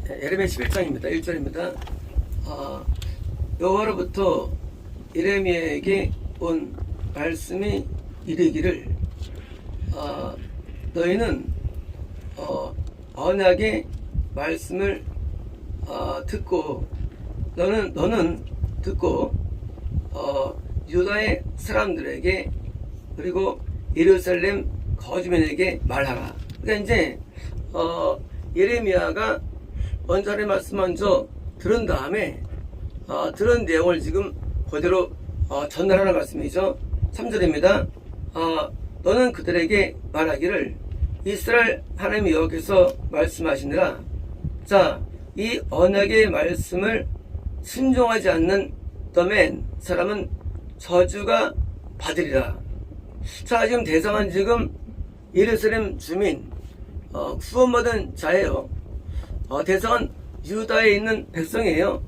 예레미야 11장입니다. 1절입니다. 여호와로부터 예레미야에게 온 말씀이 이르기를 너희는 언약의 말씀을 듣고 너는 듣고 유다의 사람들에게 그리고 예루살렘 거주민에게 말하라. 그러니까 이제 예레미야가 원자의 말씀 먼저 들은 다음에 들은 내용을 지금 그대로 전달하는 말씀이죠. 3절입니다. 너는 그들에게 말하기를 이스라엘 하나님 여호와께서 말씀하시느라 자, 이 언약의 말씀을 순종하지 않는 더맨 사람은 저주가 받으리라. 자, 지금 대상은 지금 예루살렘 주민 구원받은 자예요. 대상은 유다에 있는 백성이에요.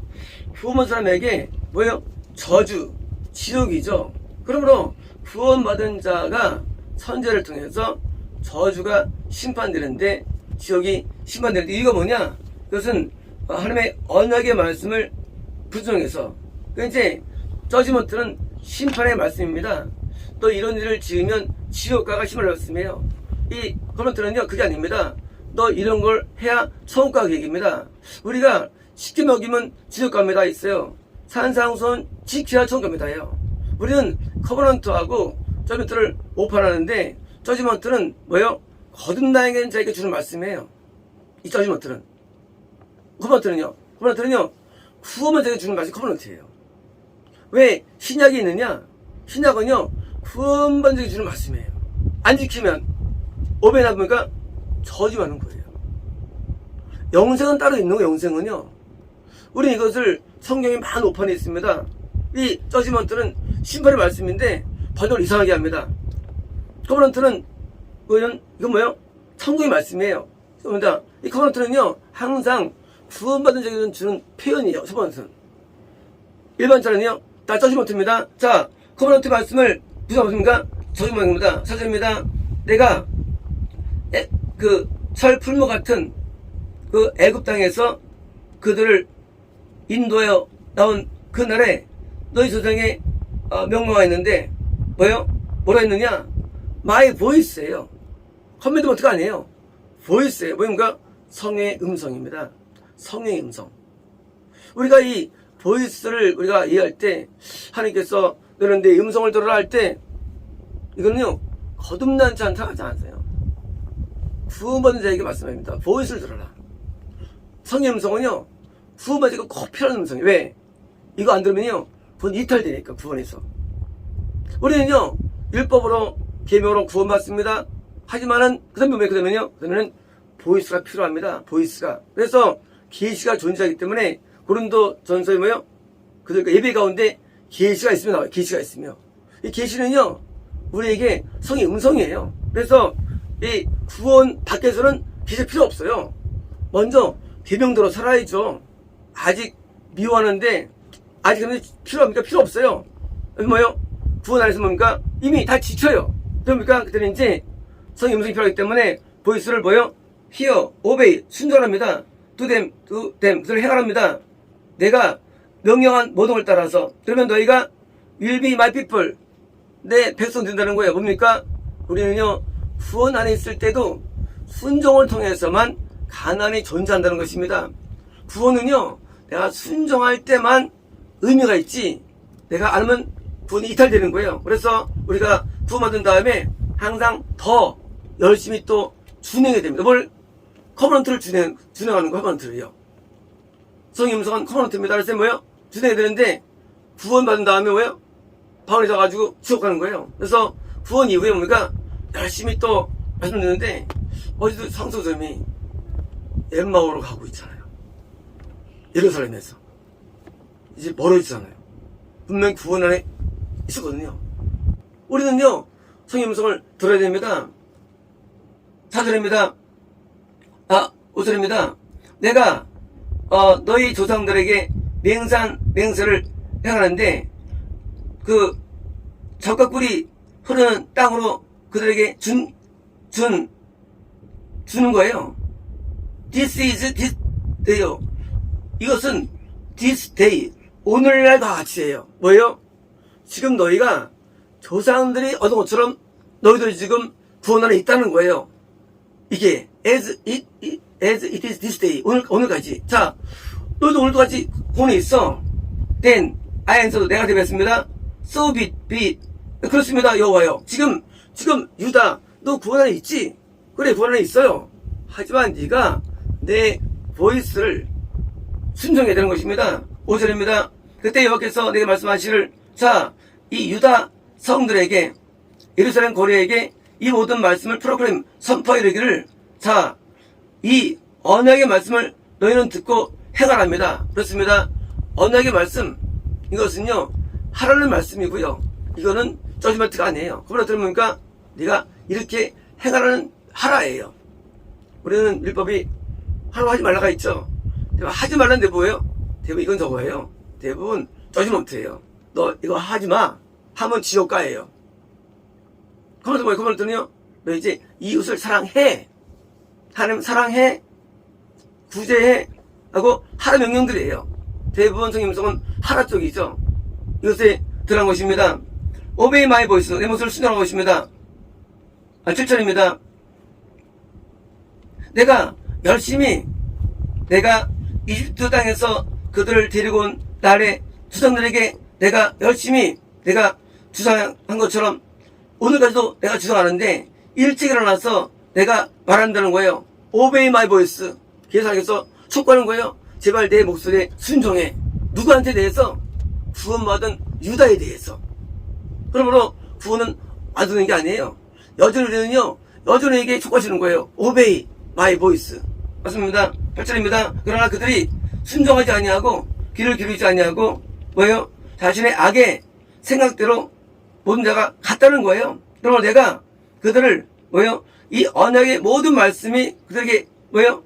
구원받은 사람에게 뭐예요? 저주, 지옥이죠. 그러므로 구원받은 자가 선제를 통해서 저주가 심판되는데 지옥이 심판되는데 이유가 뭐냐? 그것은 하나님의 언약의 말씀을 부정해서 이제 저지먼트는 심판의 말씀입니다. 또 이런 일을 지으면 지옥가가 심을 말씀이에요. 이 커먼트는요 그게 아닙니다. 너 이런 걸 해야 천국가 계획입니다. 우리가 쉽게 먹이면 지옥갑니다 있어요. 산상수훈 지켜야 천국갑니다예요. 우리는 커버넌트하고 저지먼트를 오판하는데 저지먼트는 뭐예요? 거듭나에게 자에게 주는 말씀이에요. 이 저지먼트는 커버넌트는요 구원만 자에게 주는 말씀이 커버넌트예요. 왜 신약이 있느냐? 신약은요 구원만 자에게 주는 말씀이에요. 안 지키면 오베나 보니까 저주하는 거예요. 영생은 따로 있는 거예요. 영생은요 우리 이것을 성경에 많은 오판이 있습니다. 이 저지먼트는 심판의 말씀인데 번역을 이상하게 합니다. 커버넌트는 이건 뭐예요? 천국의 말씀이에요. 그러니까 이 커버넌트는요 항상 구원받은 자에게 주는 표현이에요. 커버넌트는 일반자는요 다 저지먼트입니다. 자, 커버넌트 말씀을 무슨 말씀입니까? 저지먼트입니다. 사절입니다. 내가 그 철풀무 같은 그 애굽 땅에서 그들을 인도하여 나온 그날에 너희 조상에 명령하였는데 뭐라 했느냐? 마이 보이스예요. 컴퓨터가 아니에요. 보이스예요. 뭐입니까? 성의 음성입니다. 성의 음성. 우리가 이 보이스를 우리가 이해할 때 하나님께서 너는 내 음성을 들어라 할 때 이거는요 거듭나지 않지 않으세요. 구원받은 자에게 말씀합니다. 보이스를 들어라. 성의 음성은요 구원받은 자가 꼭 필요한 음성이에요. 왜? 이거 안 들으면요 구원 이탈되니까 구원에서. 우리는요 율법으로 계명으로 구원받습니다. 하지만은 그다음에는 보이스가 필요합니다. 보이스가. 그래서 계시가 존재하기 때문에 고린도 전서에 그들 예배 가운데 계시가 있으면 나와요. 계시가 있으며 이 계시는요 우리에게 성의 음성이에요. 그래서 이 구원 밖에서는 계시 필요 없어요. 먼저 계명대로 살아야죠. 아직 미워하는데 아직 필요합니까? 필요 없어요. 구원 안에서 뭡니까? 이미 다 지쳐요. 그러니까 그때는 이제 성의 음성이 필요하기 때문에 보이스를 hear, obey, 순종합니다. do them, 그들을 행하랍니다. 내가 명령한 모든 걸 따라서 그러면 너희가 will be my people, 내 백성 된다는 거예요. 뭡니까? 우리는요 구원 안에 있을 때도 순종을 통해서만 가난이 존재한다는 것입니다. 구원은요 내가 순종할 때만 의미가 있지 내가 안 하면 구원이 이탈되는 거예요. 그래서 우리가 구원받은 다음에 항상 더 열심히 또 준행해야 됩니다. 커버넌트를 준행하는 거 커버넌트를요. 성의 음성은 커버넌트입니다. 그래서 준행해야 되는데 구원받은 다음에 방언이 져가지고 지옥 가는 거예요. 그래서 구원 이후에 열심히 또 말씀드렸는데 어제도 성소점이 엠마오로 가고 있잖아요. 예루살렘에서 이제 멀어지잖아요. 분명히 구원 안에 있었거든요. 우리는요 성의 음성을 들어야 됩니다. 4절입니다. 5절입니다. 내가 너희 조상들에게 맹세를 행하는데 그 적과 꿀이 흐르는 땅으로 그들에게 주는 거예요. This is 돼요. 이것은 this day, 오늘날과 같이예요. 뭐예요? 지금 너희가 조상들이 얻은 것처럼 너희들이 지금 구원 안에 있다는 거예요. 이게 as it is this day, 오늘까지. 자, 너희도 오늘도 같이 구원에 있어. Then I answered, 내가 대답했습니다. So be it. 그렇습니다, 여호와여. 지금 유다, 너 구원 안에 있지? 그래, 구원 안에 있어요. 하지만 네가 내 보이스를 순종해야 되는 것입니다. 5절입니다. 그때 여호와께서 내게 말씀하시를, 자, 이 유다 성들에게, 예루살렘 거리에게 이 모든 말씀을 프로클레임, 선포해 이르기를, 자, 이 언약의 말씀을 너희는 듣고 행하랍니다. 그렇습니다. 언약의 말씀, 이것은요, 하라는 말씀이고요. 이거는 저지먼트가 아니에요. 그러나 들으니까 네가 이렇게 행하라는 하라예요. 우리는 율법이 하라고 하지 말라가 있죠. 하지 말라는데 뭐예요? 대부분 이건 저거예요. 대부분 저지먼트예요. 너 이거 하지 마. 하면 지옥 가예요. 그러면서 뭐예요? 그러면 들으요, 너 이제 이웃을 사랑해. 하나님 사랑해. 구제해. 하고 하라 명령들이에요. 대부분 성경성은 하라 쪽이죠. 이것에 들어간 것입니다. Obey my voice, 내 목소리를 순종한 것입니다. 7절입니다. 내가 열심히, 내가 이집트 땅에서 그들을 데리고 온 날에 주상들에게 내가 열심히, 내가 주장한 것처럼 오늘까지도 내가 주장하는데 일찍 일어나서 내가 말한다는 거예요. Obey my voice. 계속해서 촉구하는 거예요. 제발 내 목소리에 순종해. 누구한테 대해서? 구원받은 유다에 대해서. 그러므로 구원은 받는 게 아니에요. 여전히 우리는요, 여전히에게 촉구하시는 거예요. Obey my voice. 맞습니다. 8절입니다. 그러나 그들이 순종하지 아니하고 귀를 기울이지 아니하고 뭐예요? 자신의 악의 생각대로 모든 자가 같다는 거예요. 그러므로 내가 그들을 뭐예요? 이 언약의 모든 말씀이 그들에게 뭐예요?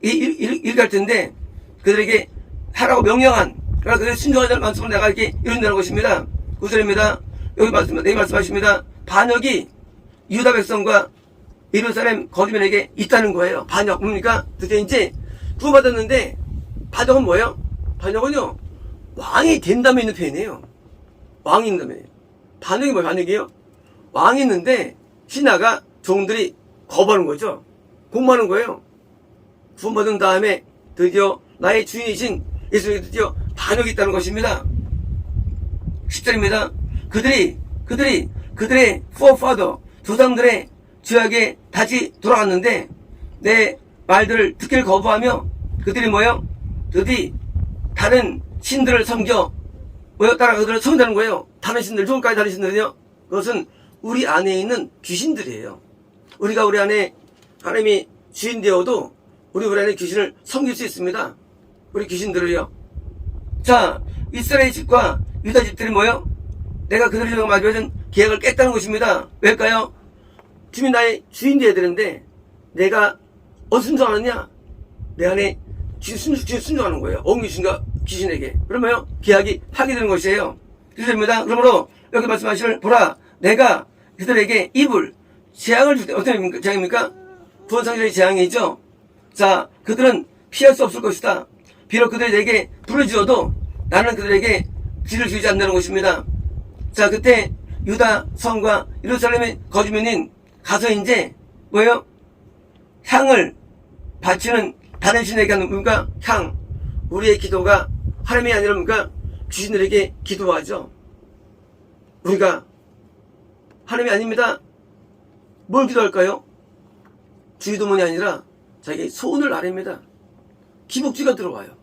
이렇게 할 텐데 그들에게 하라고 명령한, 그러나 그들이 순종하지 않는 말씀을 내가 이렇게 이룬다는 것입니다. 9절입니다. 여기 말씀입니다. 내가 말씀하십니다. 반역이 유다 백성과 예루살렘 거주민에게 있다는 거예요. 반역 뭡니까? 드디어 이제 구원받았는데 반역은 뭐예요? 반역은요, 왕이 된 다음에 있는 표현이에요. 왕이 있는 다음에. 반역이 뭐예요? 반역이에요? 왕이 있는데 신하가 종들이 거부하는 거죠. 공부하는 거예요. 구원받은 다음에 드디어 나의 주인이신 예수님께 드디어 반역이 있다는 것입니다. 10절입니다. 그들의 forefather, 조상들의 죄악에 다시 돌아갔는데 내 말들을 듣기를 거부하며 그들이 뭐예요? 그들이 다른 신들을 섬겨 뭐예요? 따라 그들을 섬긴다는 거예요. 다른 신들, 누굴까지 다른 신들은요? 그것은 우리 안에 있는 귀신들이에요. 우리가 우리 안에 하나님이 주인 되어도 우리 안에 귀신을 섬길 수 있습니다. 우리 귀신들을요. 자, 이스라엘 집과 유다 집들이 뭐예요? 내가 그들과 마주한 계약을 깼다는 것입니다. 왜일까요? 주민 나의 주인 되어야 되는데 내가 순종하느냐? 내 안에 귀신 순종하는 거예요. 엉귀신과 귀신에게. 그러면 계약이 파기되는 것이에요. 그렇습니다. 그러므로 여기 말씀하시를 보라, 내가 그들에게 이불, 재앙을 줄 때, 어떤 재앙입니까? 구원상실의 재앙이죠. 자, 그들은 피할 수 없을 것이다. 비록 그들이 내게 불을 지어도 나는 그들에게 길을 주지 않는다는 것입니다. 자, 그때 유다 성과 예루살렘의 거주민인 가서 이제 뭐예요? 향을 바치는 다른 신에게 하는 뭡니까? 향. 우리의 기도가 하나님이 아니라 뭡니까? 귀신들에게 기도하죠. 우리가 하나님이 아닙니다. 뭘 기도할까요? 주의도문이 아니라 자기 소원을 아뢰입니다. 기복주가 들어와요.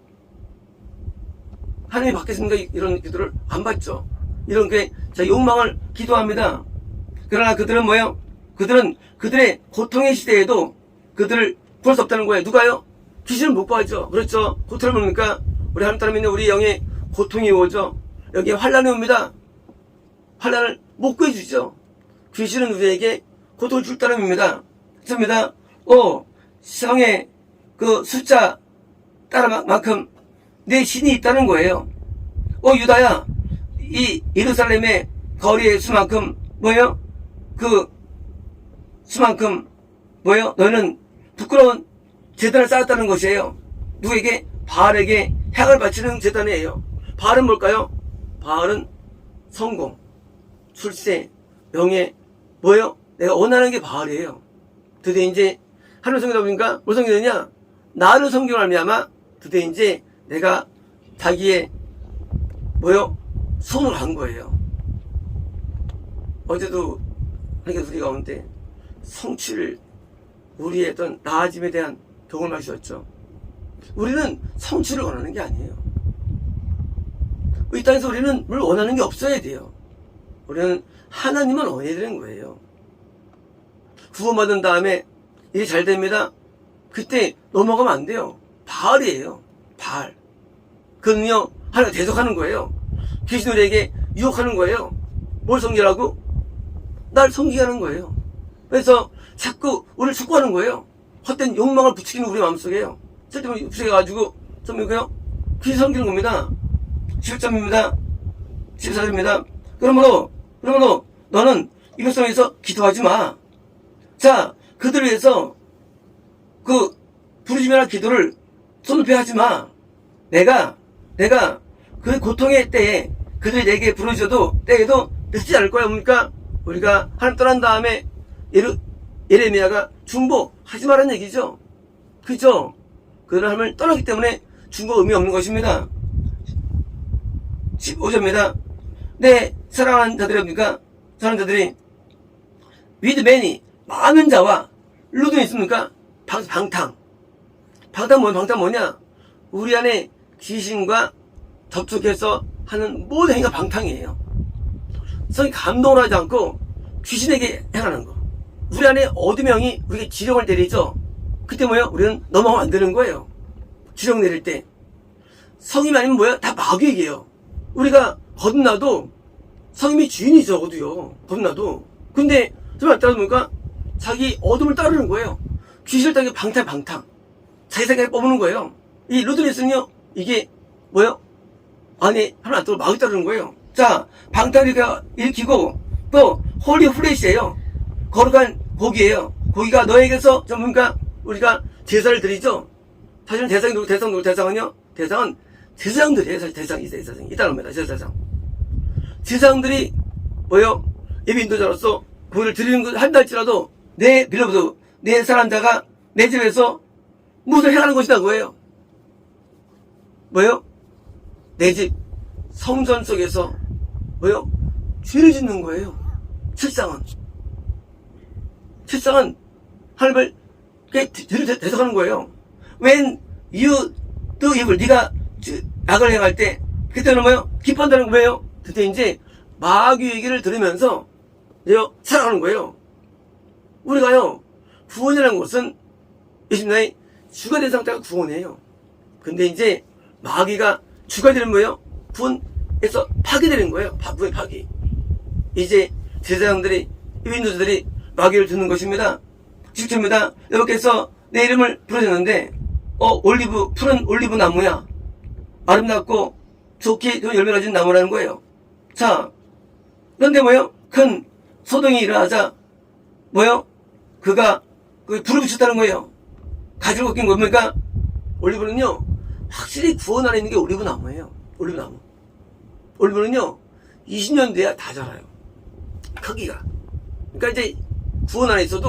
하나님이 받겠습니까? 이런 기도를 안 받죠. 이런 게 자 욕망을 기도합니다. 그러나 그들은 뭐예요? 그들은 그들의 고통의 시대에도 그들을 구할 수 없다는 거예요. 누가요? 귀신을 못 구하죠. 그렇죠. 고통을 뭡니까? 우리 하나님 따라 믿는 우리 영의 고통이 오죠. 여기에 환란이 옵니다. 환란을 못 구해주죠. 귀신은 우리에게 고통을 줄 따름입니다. 그렇습니다. 성의 그 숫자 따라만큼 내 신이 있다는 거예요. 유다야, 이 예루살렘의 거리의 수만큼 뭐예요? 그 수만큼 뭐예요? 너는 부끄러운 재단을 쌓았다는 것이에요. 누구에게? 바알에게 향을 바치는 제단이에요. 바알은 뭘까요? 바알은 성공, 출세, 명예, 뭐예요? 내가 원하는 게 바알이에요. 드디어 이제 하늘 성기다 보니까 뭘 성기가 되냐? 나를 성경을 알미야마 드디어 이제 내가 자기의 뭐요? 손을 간 거예요. 어제도 하나님께서 우리 가운데 성취를 우리의 어떤 나아짐에 대한 교훈을 마주셨죠. 우리는 성취를 원하는 게 아니에요. 이 땅에서 우리는 뭘 원하는 게 없어야 돼요. 우리는 하나님만 원해야 되는 거예요. 구원받은 다음에 일이 잘 됩니다. 그때 넘어가면 안 돼요. 바알이에요. 바알. 그는요, 하나가 대적하는 거예요. 귀신 우리에게 유혹하는 거예요. 뭘 섬기라고? 날 섬기게 하는 거예요. 그래서 자꾸 우리를 축구하는 거예요. 헛된 욕망을 부추기는 우리 마음속에요. 쓸데없는 부추겨가지고 섬기고요. 귀신 섬기는 겁니다. 11점입니다. 14점입니다. 그러므로 너는 이 백성에서 기도하지 마. 자, 그들을 위해서 그 부르짖으라 기도를 손높이 하지 마. 내가 그 고통의 때에 그들이 내게 부르짖어도 때에도 늦지 않을 거야. 뭡니까? 우리가 하나님 떠난 다음에 예레미야가 중보하지 말라는 얘기죠. 그죠? 그들은 하나님을 떠나기 때문에 중보 의미 없는 것입니다. 15절입니다. 내 사랑하는 자들이 뭡니까? 사랑하는 자들이 with many 많은 자와 루드는 있습니까? 방탕 뭐냐? 우리 안에 귀신과 접촉해서 하는 모든 행위가 방탕이에요. 성이 감동을 하지 않고 귀신에게 행하는 거. 우리 안에 어둠의 영이 우리에게 지령을 내리죠. 그때 뭐예요? 우리는 넘어가면 안 되는 거예요. 지령 내릴 때. 성임이 아니면 뭐예요? 다 마귀에게요. 우리가 거듭나도 성임이 주인이죠. 적어도요. 거듭나도. 근데 정말 따라 보니까 자기 어둠을 따르는 거예요. 귀신을 따르는 게 방탕. 자기 생각에 뽑는 거예요. 이 루드리스는요, 이게 뭐예요? 안에 하나 안 따르고 마귀 따르는 거예요. 자, 방탕을 일으키고 또 홀리 플레이스예요. 거룩한 고기예요. 고기가 너에게서 전문가 우리가 제사를 드리죠. 사실은 대상이 누구? 대상은요? 대상은 제사장들이에요. 사실 대상이 따릅니다. 제사장. 제사장들이 뭐예요? 예비 인도자로서 고기를 드리는 걸 한다 할지라도 내 빌어보도 내 사람자가 내 집에서 무엇을 행하는 것이다 그거예요. 뭐예요? 내 집 성전 속에서 뭐예요? 죄를 짓는 거예요. 실상은 하나님을 죄를 대적하는 거예요. When you do evil, 네가 악을 행할 때 그때는 뭐예요? 기뻐한다는 거예요. 그때 이제 마귀 얘기를 들으면서 살아가는 거예요. 우리가요, 구원이라는 것은 예수님의 주가 된 상태가 구원이에요. 근데 이제 마귀가 주가 되는 거예요. 구원에서 파괴되는 거예요. 구원의 파괴. 이제 제사장들이, 유인도들이 마귀를 듣는 것입니다. 10절입니다. 여러분께서 내 이름을 부르셨는데, 푸른 올리브 나무야. 아름답고 좋게 열매가 진 나무라는 거예요. 자, 그런데 뭐예요? 큰 소동이 일어나자, 뭐예요? 그가 불을 붙였다는 거예요. 가지를 꺾인 겁니까? 올리브는요, 확실히 구원 안에 있는 게 올리브 나무예요. 올리브 나무. 올리브는요, 20년 돼야 다 자라요. 크기가. 그러니까 이제 구원 안에서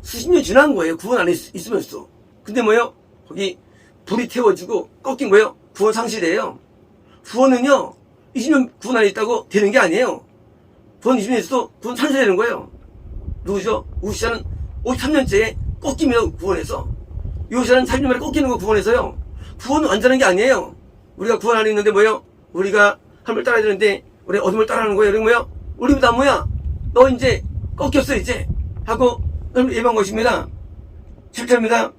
수십 년 지난 거예요. 구원 안에 있으면서도. 근데 뭐예요? 거기 불이 태워지고 꺾인 거예요. 구원 상실이에요. 구원은요, 20년 구원 안에 있다고 되는 게 아니에요. 구원 20년 있어도 구원 상실되는 거예요. 누구죠? 우시아는 53년째에 꺾이며 구원해서, 요시아는 30년 만에 꺾이는 거 구원해서요. 구원은 완전한 게 아니에요. 우리가 구원 안에 있는데 뭐예요? 우리가 하나님을 따라야 되는데 우리 어둠을 따라하는 거예요. 그럼 뭐예요? 올리브 나무야, 너 이제 꺾였어 이제 하고 예방한 것입니다. 7절입니다.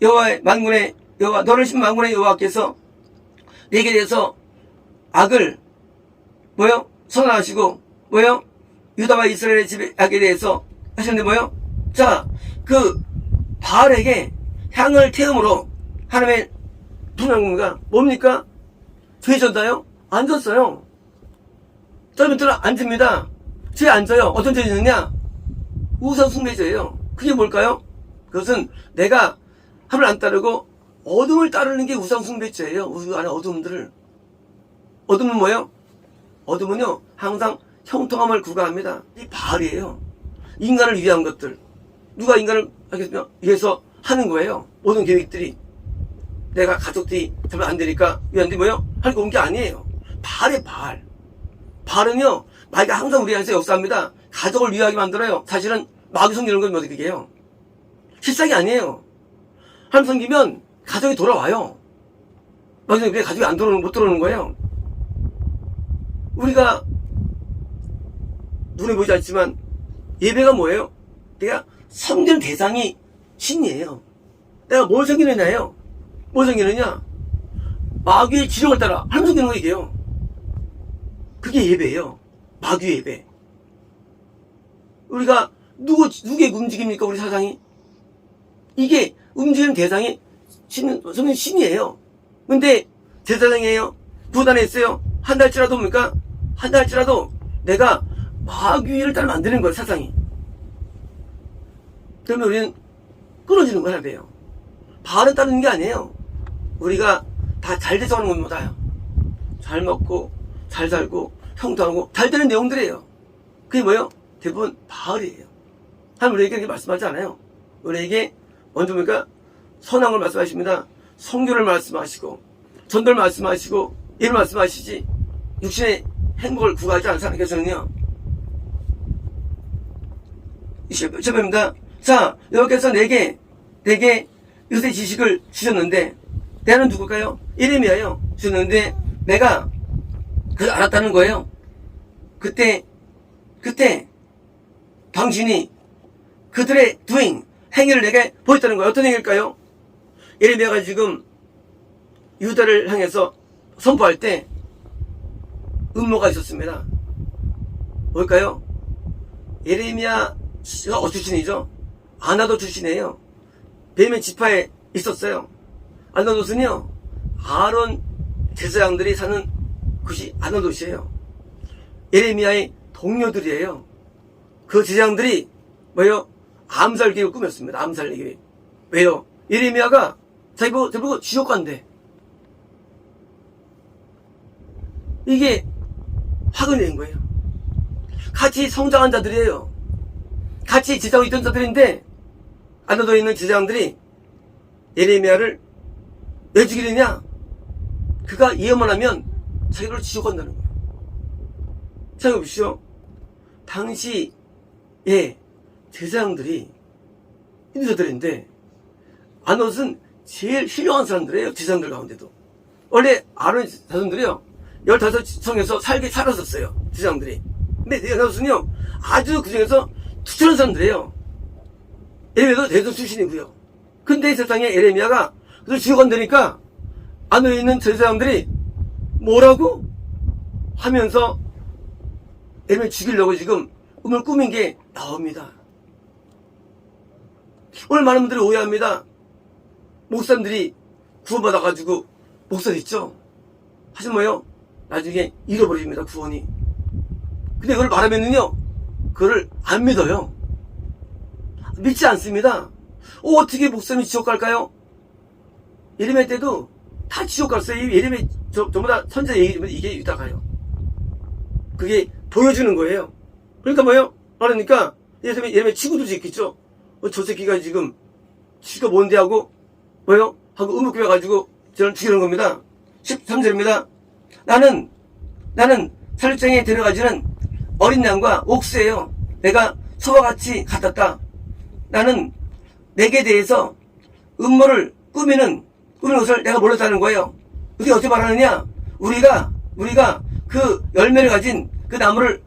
여호와의 만군의 여호와, 너를 신 만군의 여호와께서 내게 대해서 악을 뭐예요? 선언하시고 뭐예요? 유다와 이스라엘의 집의 악에 대해서 하셨는데 뭐예요? 자, 그 바알에게 향을 태움으로 하나님의 분양군가 뭡니까? 죄 졌나요? 안 졌어요. 썰면들은 안 집니다. 죄 안 져요. 어떤 죄 짓느냐? 우상 숭배죄예요. 그게 뭘까요? 그것은 내가 하늘 안 따르고 어둠을 따르는 게 우상숭배죄예요. 우리 안에 어둠들을. 어둠은 뭐예요? 어둠은요 항상 형통함을 구가합니다. 이 바알이에요. 인간을 위한 것들. 누가 인간을 위해서 하는 거예요. 모든 계획들이. 내가 가족들이 잘못 안 되니까 위한데 뭐예요? 할 거 온 게 아니에요. 바알이에요. 바알. 바알은요 마귀가 항상 우리 안에서 역사합니다. 가족을 위하게 만들어요. 사실은 마귀 섬기는 건 뭐지 그게요? 실상이 아니에요. 하나님 섬기면 가족이 돌아와요. 마귀 섬기면 가족이 안 들어오는, 못 들어오는 거예요. 우리가 눈에 보이지 않지만 예배가 뭐예요? 내가 섬기는 대상이 신이에요. 내가 뭘 섬기느냐예요. 뭘 섬기느냐? 마귀의 지령을 따라 하나님 섬기는 거 이게요. 그게 예배예요. 마귀의 예배. 우리가 누구의 움직입니까? 우리 사상이? 이게 움직이는 대상이 성령 신이에요. 근데 제사장이에요. 부단에 있어요. 한 달치라도 뭡니까? 한 달치라도 내가 마귀를 따라 만드는 거예요. 사상이. 그러면 우리는 끊어지는 거야 돼요. 바알은 따르는 게 아니에요. 우리가 다 잘 돼서 하는 겁니다. 잘 먹고 잘 살고 형통하고 잘 되는 내용들이에요. 그게 뭐예요? 대부분 바알이에요. 하나님 우리에게 그렇게 말씀하지 않아요. 우리에게 먼저 뭡니까? 선한 걸 말씀하십니다. 성교를 말씀하시고 전도를 말씀하시고 이를 말씀하시지 육신의 행복을 구하지 않는 하나님께서는요. 20절입니다. 자, 여러분께서 내게 요새 지식을 주셨는데 내는 누굴까요? 예레미야요. 주셨는데 내가 그걸 알았다는 거예요. 그때 당신이 그들의 doing 행위를 내게 보였다는 거예요. 어떤 행위일까요? 예레미야가 지금 유다를 향해서 선포할 때 음모가 있었습니다. 뭘까요? 예레미야가 출신이죠. 아나도 출신이에요. 베냐민 지파에 있었어요. 아나도스는요 아론 제사장들이 사는 곳이 아나도스예요. 예레미야의 동료들이에요. 그 제사장들이 뭐예요? 암살 계획을 꾸몄습니다. 암살 계획. 왜요? 예레미야가 자기 보고 지옥 간대. 이게 화가 낸 거예요. 같이 성장한 자들이에요. 같이 제사하고 있던 자들인데 아나도에 있는 제사장들이 예레미야를 왜 죽이느냐? 그가 예언만 하면 자기를 지옥 간다는 거예요. 생각해 보십시오. 당시에 제사장들이 인도자들인데 아나도는 제일 훌륭한 사람들이에요. 제사장들 가운데도. 원래 아론 자손들이요 15성에서 살았었어요. 제사장들이. 근데 아나도는요 아주 그 중에서 투철한 사람들이에요. 예레미야도 대선 출신이고요. 근데 세상에 예레미야가 그래서 지옥 간다니까 안에 있는 제사장들이 뭐라고 하면서 예레미야 죽이려고 지금 꿈을 꾸민 게 나옵니다. 오늘 많은 분들이 오해합니다. 목사님들이 구원받아가지고 목사 됐죠. 하지만 뭐예요? 나중에 잃어버립니다. 구원이. 근데 그걸 말하면은요 그걸 안 믿어요. 믿지 않습니다. 어떻게 목사님이 지옥 갈까요? 예레미야 때도 다 지옥 갔어요. 예레미야 전부 다 선지자 얘기지만 이게 유다가요. 그게 보여주는 거예요. 그러니까 뭐예요? 그러니까 예레미야 친구들이 있겠죠. 저 새끼가 지금 지가 뭔데 하고 뭐예요? 하고 의무교회 가지고 저를 죽이는 겁니다. 13절입니다. 나는 살육장에 데려가지는 어린 양과 옥수예요. 내가 소와 같이 같았다. 나는 내게 대해서 음모를 꾸미는 것을 내가 몰랐다는 거예요. 그게 어떻게 말하느냐? 우리가 그 열매를 가진 그 나무를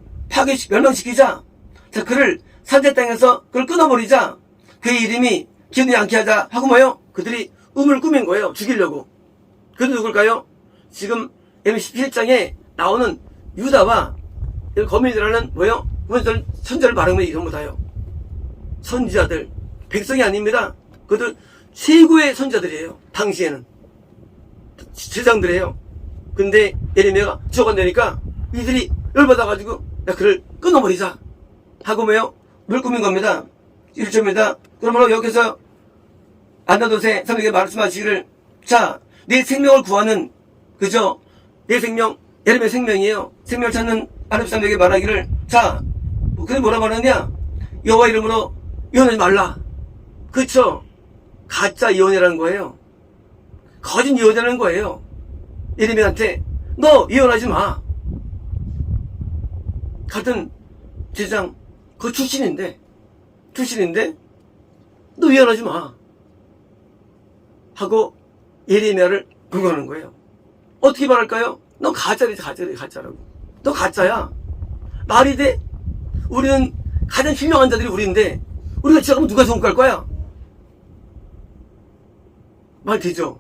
멸망시키자. 자, 그를 산제 땅에서 그걸 끊어버리자. 그의 이름이 기억나지 않게 하자 하고 뭐요? 그들이 음을 꾸민 거예요. 죽이려고. 그들 누굴까요? 지금 예레미야 17장에 나오는 유다와 거민들하는 뭐요? 선지자를 말하면 이런 거다요. 선지자들, 백성이 아닙니다. 그들 최고의 선지자들이에요. 당시에는 제사장들이에요. 근데 예레미야가 죽어간다니까 이들이 열받아가지고 야 그를 끊어버리자 하고 뭐요? 물 꾸민 겁니다. 1절입니다. 그러므로 여기서 아나도세 사람에게 말씀하시기를, 자, 내 생명을 구하는, 그죠? 내 생명, 예레미야 생명이에요. 생명을 찾는 아랍 사람에게 말하기를, 자, 그게 뭐라 말하냐? 여호와 이름으로 예언하지 말라. 그쵸? 가짜 예언이라는 거예요. 거짓 예언이라는 거예요. 예레미야한테 너 예언하지 마. 같은 제사장 그 출신인데 너 예언하지 마 하고 예레미야를 불구하는 거예요. 어떻게 말할까요? 너 가짜라고. 너 가짜야. 말이 돼? 우리는 가장 훌륭한 자들이 우리인데 우리가 지나가면 누가 성공할 거야? 말 되죠?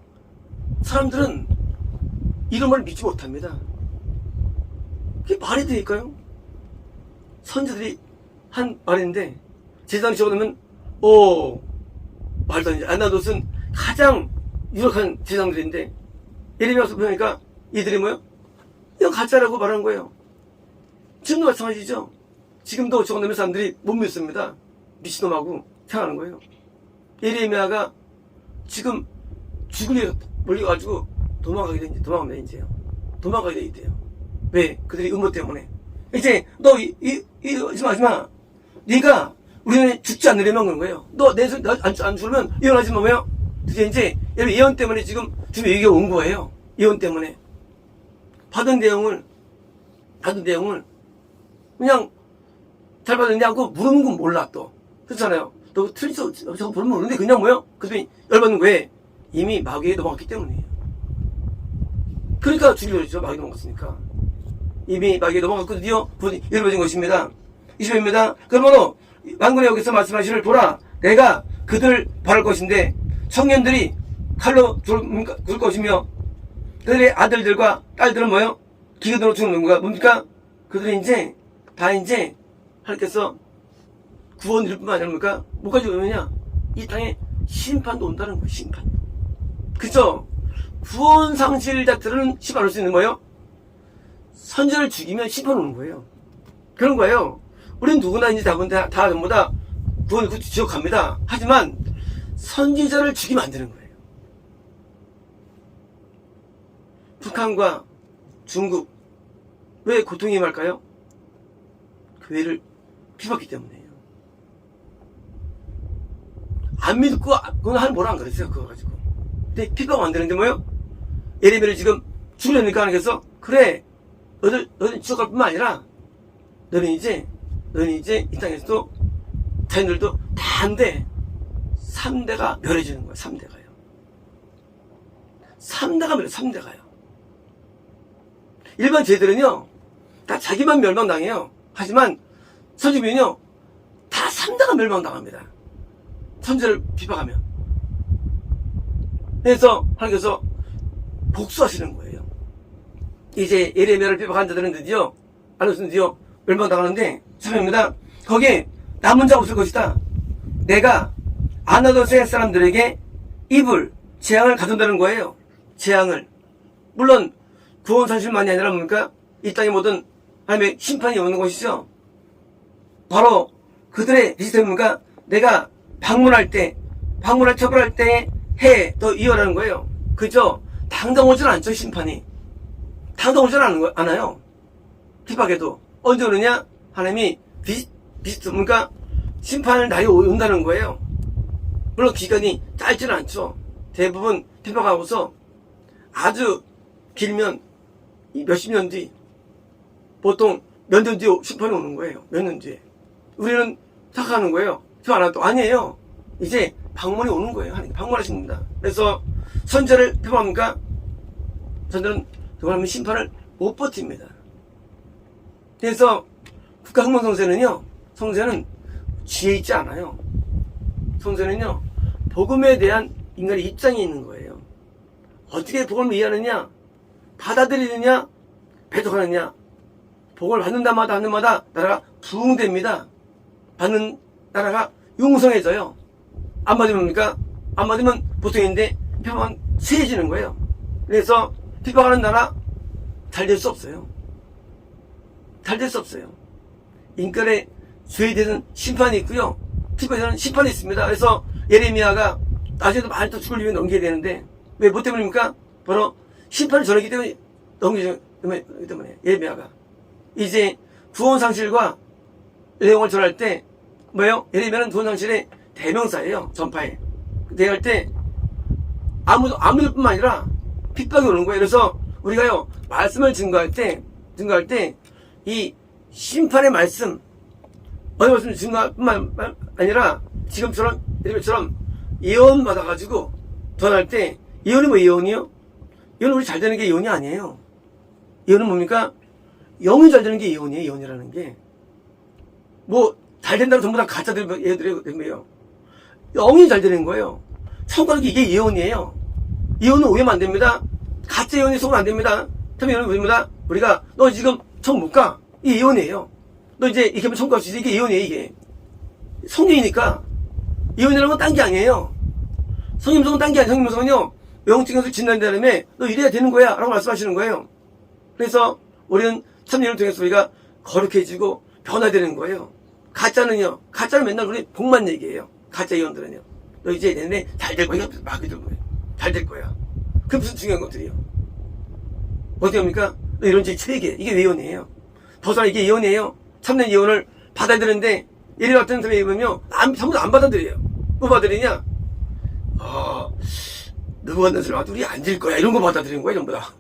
사람들은 이런 말을 믿지 못합니다. 그게 말이 될까요? 선지들이 한 말인데 제사장이 적어놓으면 말도 안 되지. 아나돗은 가장 유력한 제사장들인데 예레미야서 보니까 이들이 뭐요? 이건 가짜라고 말하는 거예요. 지금도 마찬가지죠. 지금도 적어놓으면 사람들이 못 믿습니다. 미친놈하고 생각하는 거예요. 예레미야가 지금 죽을 일에 몰려가지고 도망가게 돼 있대요. 왜? 그들이 음모 때문에. 이제 너 하지 마. 네가 우리는 죽지 않으려면 그런 거예요. 너 내 손 안 죽으면 예언하지 마. 왜요? 그게 이제 예언 때문에 지금 얘기가 온 거예요. 예언 때문에 받은 내용을 그냥 잘 받았냐고 물으는 건 몰라. 또 그렇잖아요. 너 틀렸어 저거 물으면 모르는데 그냥 뭐요? 그들이 열받는 거에 이미 마귀에 넘어갔기 때문이에요. 그러니까 죽이려고 했죠. 마귀에 넘어갔으니까. 이미 마귀에 넘어갔거든요. 이루어진 것입니다. 20회입니다. 그러므로 만군의 여기서 말씀하시를 보라. 내가 그들을 바랄 것인데 청년들이 칼로 죽을 것이며 그들의 아들들과 딸들은 뭐요? 기근으로 죽는 건가? 뭡니까? 그들이 이제 하나님께서 구원 이룰 뿐만 아니라 뭡니까? 뭐까지 오느냐? 이 땅에 심판도 온다는 거예요. 심판. 그죠? 구원 상실자들은 심판할 수 있는 거예요? 선지자를 죽이면 심판 오는 거예요. 그런 거예요. 우린 누구나 이제 다 전부 다 구원 지옥 갑니다. 하지만 선지자를 죽이면 안 되는 거예요. 북한과 중국 왜 고통이 임할까요? 교회를 피봤기 때문이에요. 안 믿고 그건 하는 뭐라 안 그랬어요. 그거 가지고. 근데 피파가 안 되는데 뭐요? 예레미야를 지금 죽으려니까 하나님께서 그래 너는 지옥 갈 뿐만 아니라 너는 이제 이 땅에서도 자녀들도 다 안 돼. 3대가 멸해지는 거예요. 3대가요. 3대가요. 일반 쟤들은요 다 자기만 멸망당해요. 하지만 선지자는요 다 3대가 멸망당합니다. 선지자를 비방하면. 그래서 하나님께서 복수하시는 거예요. 이제 예레미야를 비방한 자들은 드디어 멸망당하는데 참입니다. 거기에 남은 자 없을 것이다. 내가 아나돗의 사람들에게 재앙을 가둔다는 거예요. 재앙을. 물론 구원 산실만이 아니라 뭡니까? 이 땅의 모든 하나님의 심판이 오는 것이죠. 바로 그들의 비슷한 뭡니까? 내가 방문할 처벌할 때에 해 더 이어라는 거예요. 그죠? 당장 오질 않죠. 심판이 당장 오질 않아요. 핍박에도 언제 오느냐? 하나님이 뭡니까? 심판을 날이 온다는 거예요. 물론 기간이 짧지는 않죠. 대부분 핍박하고서 아주 길면 몇십 년 뒤, 보통 몇 년 뒤에 심판이 오는 거예요. 몇 년 뒤에. 우리는 생각하는 거예요. 저 안 와도 아니에요. 이제 방문이 오는 거예요. 하나님 방문하신 겁니다. 그래서 선지자를 핍박합니까? 선지자는 그만하면 심판을 못 버팁니다. 그래서 성세는 지혜 있지 않아요. 성세는요 복음에 대한 인간의 입장이 있는 거예요. 어떻게 복음을 이해하느냐, 받아들이느냐, 배척하느냐. 복음을 받는 날마다 나라가 부흥됩니다. 받는 나라가 융성해져요. 안 받으면 뭡니까? 안 받으면 보통인데 핍박은 세해지는 거예요. 그래서 핍박하는 나라 잘 될 수 없어요. 인간의 죄에 대한 심판이 있고요. 핍박에 대한 심판이 있습니다. 그래서 예레미야가 나중에도 많이 또 죽을 위해 넘겨야 되는데, 왜, 뭐 때문입니까? 바로 심판을 전하기 때문에 넘기기 때문에, 예레미야가. 이제 구원상실과 내용을 전할 때, 뭐예요? 예레미야는 구원상실의 대명사예요, 전파에. 대할 때, 아무들뿐만 아니라 핍박이 오는 거예요. 그래서 우리가요, 말씀을 증거할 때, 이 심판의 말씀, 어느 말씀을 증거할 뿐만 아니라, 지금처럼, 예레미야처럼 예언 받아가지고 전할 때, 예언이 뭐 예언이요? 예언은 우리 잘 되는 게 예언이 아니에요. 예언은 뭡니까? 영이 잘 되는 게 예언이에요, 예언이라는 게. 뭐, 잘 된다고 전부 다 가짜들 예언이에요. 영이 잘 되는 거예요. 천국가는 게 이게 예언이에요. 예언은 오해면 안 됩니다. 가짜 예언이 속으면 안 됩니다. 그럼 예언은 뭐입니다? 우리가, 너 지금 천국 못 가? 이게 예언이에요. 너 이제 이렇게 하면 천국 갈 수 있어? 이게 예언이에요, 이게. 성경이니까. 예언이라는 건 딴 게 아니에요. 성임성은 딴 게 아니에요. 성임성은요, 영적인 것을 진단한 다음에 너 이래야 되는 거야 라고 말씀하시는 거예요. 그래서 우리는 참여를 통해서 우리가 거룩해지고 변화되는 거예요. 가짜는 맨날 우리 복만 얘기해요. 가짜 예언들은요. 너 이제 내년에 잘 될 거야. 막 그들 거예요. 잘 될 거야. 그게 무슨 중요한 것들이요. 어디 합니까? 너 이런 제 세계. 이게 예언이에요. 벗어나 이게 예언이에요. 참된 예언을 받아야 되는데 예를 같은 사람이 예언은요, 전부 안 받아들여요. 뭐 받아들이냐? 누구한테서 와도 우리 앉을 거야. 이런 거 받아들이는 거야, 전부 다.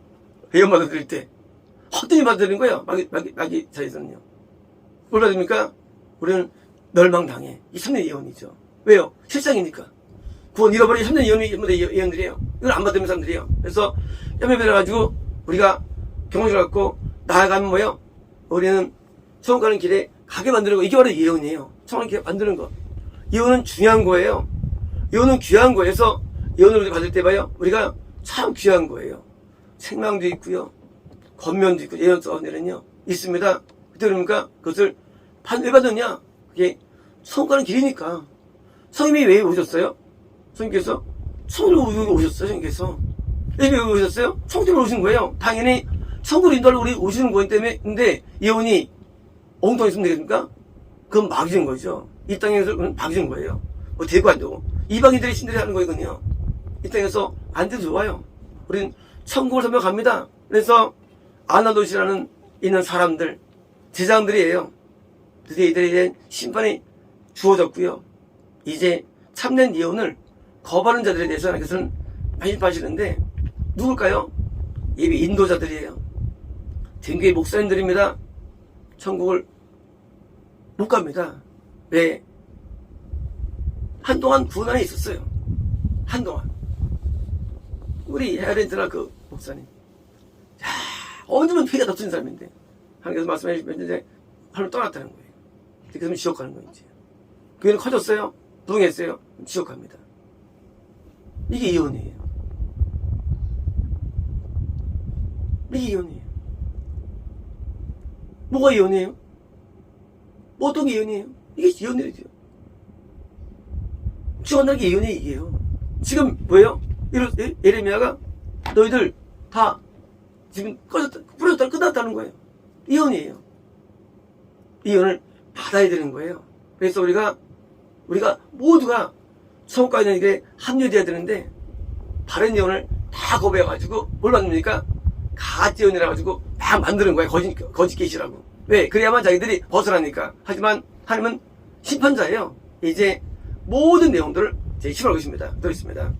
예언 받아들일 때. 헛되이 받아들이는 거예요. 마귀 자에서는요. 뭘 받습니까? 우리는 멸망당해. 이 3년 예언이죠. 왜요? 실상이니까. 구원 잃어버린 3년 예언들이에요. 이걸 안 받는 사람들이에요. 그래서 뺨에 우리가 경험을 갖고 나아가면 뭐예요? 우리는 천국 가는 길에 가게 만드는 거. 이게 바로 예언이에요. 천국 가는 길에 만드는 거. 예언은 중요한 거예요. 예언은 귀한 거예요. 그래서 예언을 우리 받을 때 봐요. 우리가 참 귀한 거예요. 생명도 있고요. 권면도 있고, 예언 써내는요 있습니다. 그때 그러니까 그것을 왜 받느냐? 그게 천국 가는 길이니까. 성님이 왜 오셨어요? 성님께서 천국으로 오셨어요. 성님께서 왜 오셨어요? 천국으로 오신 거예요. 당연히 천국으로 인도하러 우리 오시는 거기 때문에. 근데 예언이 엉뚱하게 있으면 되겠습니까? 그건 막이는 거죠. 이 땅에서 막이는 거예요. 뭐 되고 안 되고 이방인들이 신들이 하는 거거든요. 이 땅에서 안 돼도 좋아요. 우리는 천국을 선명합니다. 그래서 아나도시라는 있는 사람들, 제장들이에요. 드디어 이들에 대한 심판이 주어졌고요. 이제 참된 예언을 거부하는 자들에 대해서 하나님께서는 많이 파시는데 누굴까요? 예비 인도자들이에요. 등교의 목사님들입니다. 천국을 못 갑니다. 왜? 한동안 구원 안에 있었어요. 한동안. 우리 헤아렌트나 그 목사님. 언제면 피가 덮친 사람인데 하나님께서 말씀해 주시면 하늘 떠났다는 거예요. 그래서 지옥 가는 거예요. 이제. 교회는 커졌어요. 부흥했어요. 지옥 갑니다. 이게 예언이에요. 이게 예언이에요. 뭐가 예언이에요? 뭐 어떤 게 예언이에요? 이게 예언이죠. 지옥 간다는 게 예언의 얘기예요. 지금 뭐예요? 예레미야가 너희들 다 지금 부러졌다 끝났다는 거예요. 예언이에요. 예언을 받아야 되는 거예요. 그래서 우리가 모두가 천국 가는 길에 합류돼야 되는데 바른 예언을 다 거부해가지고 뭘 만듭니까? 가짜 예언이라 가지고 막 만드는 거예요. 거짓 계시라고. 왜? 그래야만 자기들이 벗어나니까. 하지만 하나님은 심판자예요. 이제 모든 내용들을 제 심할 것입니다. 또 있습니다.